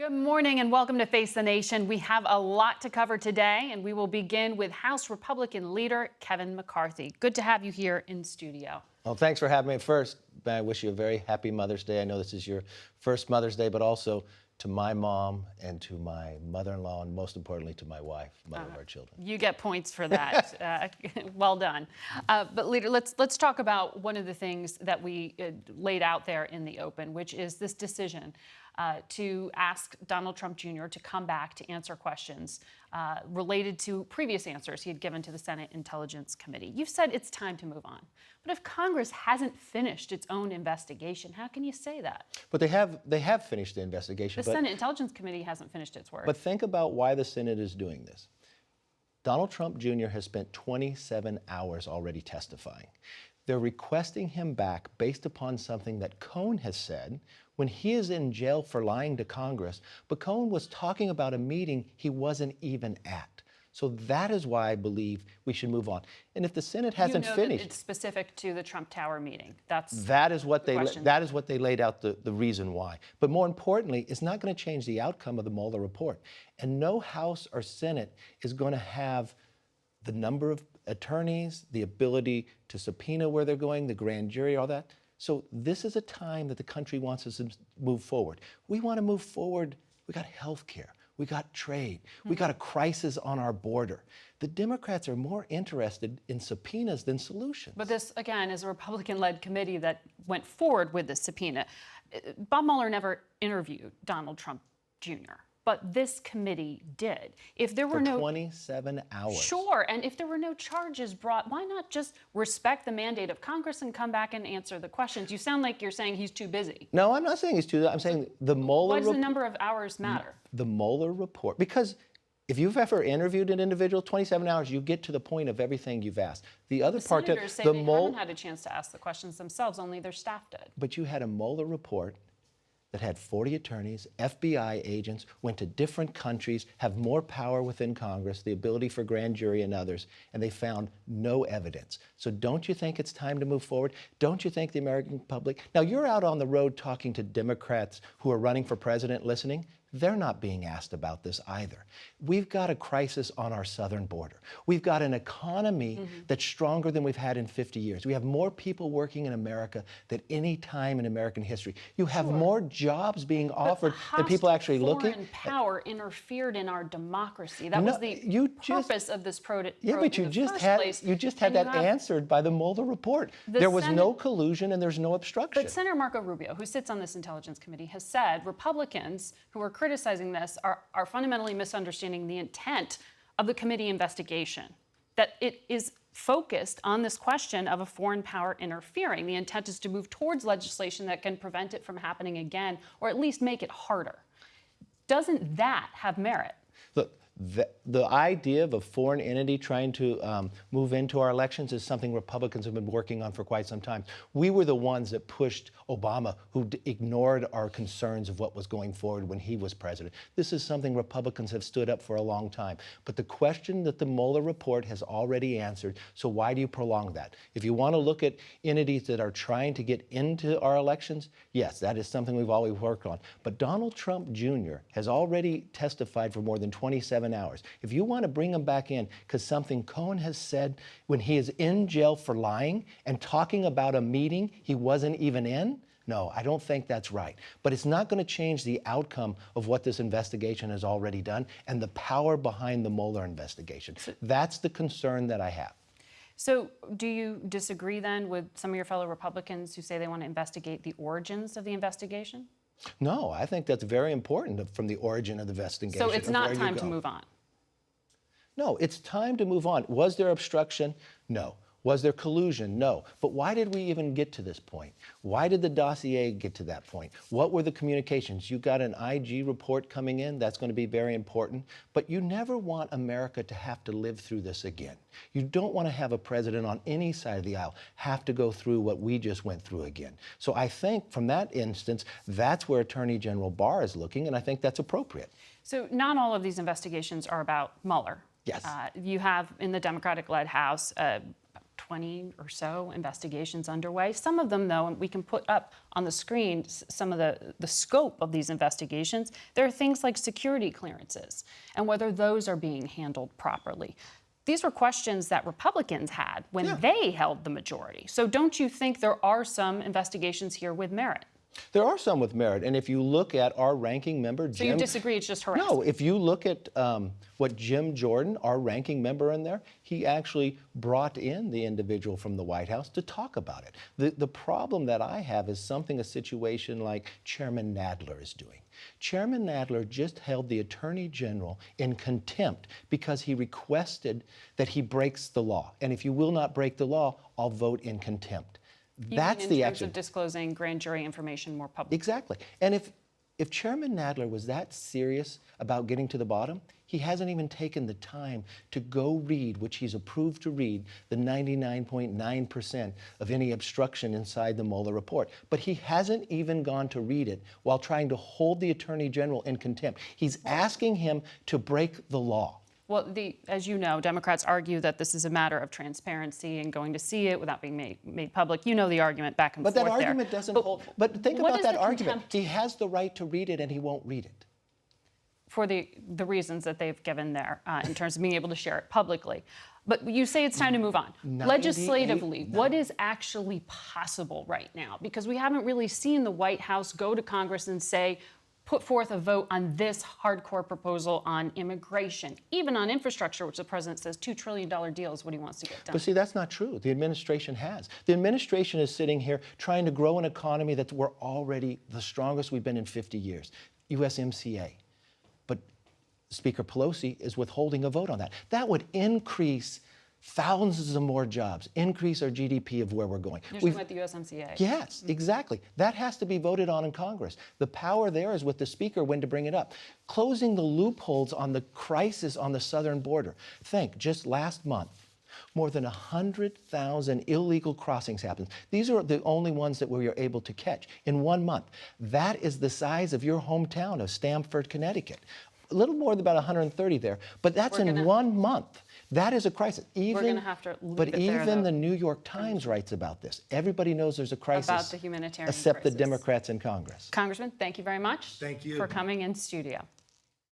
Good morning and welcome to Face the Nation. We have a lot to cover today, and we will begin with House Republican leader Kevin McCarthy. Good to have you here in studio. Well, thanks for having me. First, I wish you a very happy Mother's Day. I know this is your first Mother's Day, but also to my mom and to my mother-in-law, and most importantly to my wife, mother of our children. You get points for that. Well done. But leader, let's talk about one of the things that we laid out there in the open, which is this decision to ask Donald Trump Jr. to come back to answer questions related to previous answers he had given to the Senate Intelligence Committee. You've said it's time to move on. But if Congress hasn't finished its own investigation, how can you say that? But they have finished the investigation. The Senate Intelligence Committee hasn't finished its work. But think about why the Senate is doing this. Donald Trump Jr. has spent 27 hours already testifying. They're requesting him back based upon something that Cohn has said when he is in jail for lying to Congress. But Cohn was talking about a meeting he wasn't even at. So that is why I believe we should move on. And if the Senate hasn't finished, that it's specific to the Trump Tower meeting. That is what they laid out the reason why. But more importantly, it's not going to change the outcome of the Mueller report. And no House or Senate is going to have the number of attorneys, the ability to subpoena where they're going, the grand jury, all that. So this is a time that the country wants us to move forward. We want to move forward. We got health care. We got trade. We got a crisis on our border. The Democrats are more interested in subpoenas than solutions. But this, again, is a Republican-led committee that went forward with the subpoena. Bob Mueller never interviewed Donald Trump Jr., but this committee did. If there were For 27 hours. Sure, and if there were no charges brought, why not just respect the mandate of Congress and come back and answer the questions? You sound like you're saying he's too busy. No, I'm not saying he's too busy. I'm saying the Mueller Why does the number of hours matter? The Mueller report, because if you've ever interviewed an individual, 27 hours, you get to the point of everything you've asked. The other part, senators say they haven't had a chance to ask the questions themselves, only their staff did. But you had a Mueller report that had 40 attorneys, FBI agents, went to different countries, have more power within Congress, the ability for grand jury and others, and they found no evidence. So don't you think it's time to move forward? Don't you think the American public... Now, you're out on the road talking to Democrats who are running for president listening. They're not being asked about this either. We've got a crisis on our southern border. We've got an economy that's stronger than we've had in 50 years. We have more people working in America than any time in American history. You have more jobs being offered than people actually looking. Foreign power interfered in our democracy. That was the purpose of this protest. Yeah, but you just had that answered by the Mueller report. There was no collusion and there's no obstruction. But Senator Marco Rubio, who sits on this Intelligence Committee, has said Republicans who are criticizing this are fundamentally misunderstanding the intent of the committee investigation, that it is focused on this question of a foreign power interfering. The intent is to move towards legislation that can prevent it from happening again, or at least make it harder. Doesn't that have merit? Look, the idea of a foreign entity trying to move into our elections is something Republicans have been working on for quite some time. We were the ones that pushed Obama, who ignored our concerns of what was going forward when he was president. This is something Republicans have stood up for a long time. But the question that the Mueller report has already answered, so why do you prolong that? If you want to look at entities that are trying to get into our elections, yes, that is something we've always worked on. But Donald Trump Jr. has already testified for more than 27 hours. If you want to bring him back in because something Cohn has said when he is in jail for lying and talking about a meeting he wasn't even in, no, I don't think that's right. But it's not going to change the outcome of what this investigation has already done and the power behind the Mueller investigation. That's the concern that I have. So do you disagree then with some of your fellow Republicans who say they want to investigate the origins of the investigation? No, I think that's very important from the origin of the investigation. So it's not time to move on? No, it's time to move on. Was there obstruction? No. Was there collusion? No. But why did we even get to this point? Why did the dossier get to that point? What were the communications? You got an IG report coming in. That's going to be very important. But you never want America to have to live through this again. You don't want to have a president on any side of the aisle have to go through what we just went through again. So I think from that instance, that's where Attorney General Barr is looking, and I think that's appropriate. So not all of these investigations are about Mueller. Yes. You have, in the Democratic-led House, 20 or so investigations underway. Some of them, though, and we can put up on the screen some of the scope of these investigations. There are things like security clearances and whether those are being handled properly. These were questions that Republicans had when they held the majority. So don't you think there are some investigations here with merit? There are some with merit, and if you look at our ranking member, Jim... So you disagree, it's just harassment? No, if you look at what Jim Jordan, our ranking member in there, he actually brought in the individual from the White House to talk about it. The problem that I have is a situation like Chairman Nadler is doing. Chairman Nadler just held the Attorney General in contempt because he requested that he breaks the law. And if you will not break the law, I'll vote in contempt. That's the action. In terms of disclosing grand jury information more publicly. Exactly. And if Chairman Nadler was that serious about getting to the bottom, he hasn't even taken the time to go read, which he's approved to read, the 99.9% of any obstruction inside the Mueller report. But he hasn't even gone to read it while trying to hold the Attorney General in contempt. He's asking him to break the law. Well, as you know, Democrats argue that this is a matter of transparency and going to see it without being made public. You know the argument back and forth there. But that argument doesn't hold. But think about that argument. He has the right to read it and he won't read it. For the reasons that they've given there in terms of being able to share it publicly. But you say it's time to move on. Legislatively, what is actually possible right now? Because we haven't really seen the White House go to Congress and say, put forth a vote on this hardcore proposal on immigration, even on infrastructure, which the president says $2 trillion deal is what he wants to get done. But see, that's not true. The administration has. The administration is sitting here trying to grow an economy that we're already the strongest we've been in 50 years, USMCA. But Speaker Pelosi is withholding a vote on that. That would increase thousands of more jobs, increase our GDP of where we're going. You're talking about the USMCA. Yes, exactly. That has to be voted on in Congress. The power there is with the Speaker when to bring it up. Closing the loopholes on the crisis on the southern border. Think, just last month, more than 100,000 illegal crossings happened. These are the only ones that we were able to catch in 1 month. That is the size of your hometown of Stamford, Connecticut. A little more than about 130 there, but that's in 1 month. That is a crisis. We're going to have to leave it there, even the New York Times writes about this. Everybody knows there's a crisis. About the humanitarian except crisis. the Democrats in Congress. Congressman, thank you very much. Thank you. For coming in studio.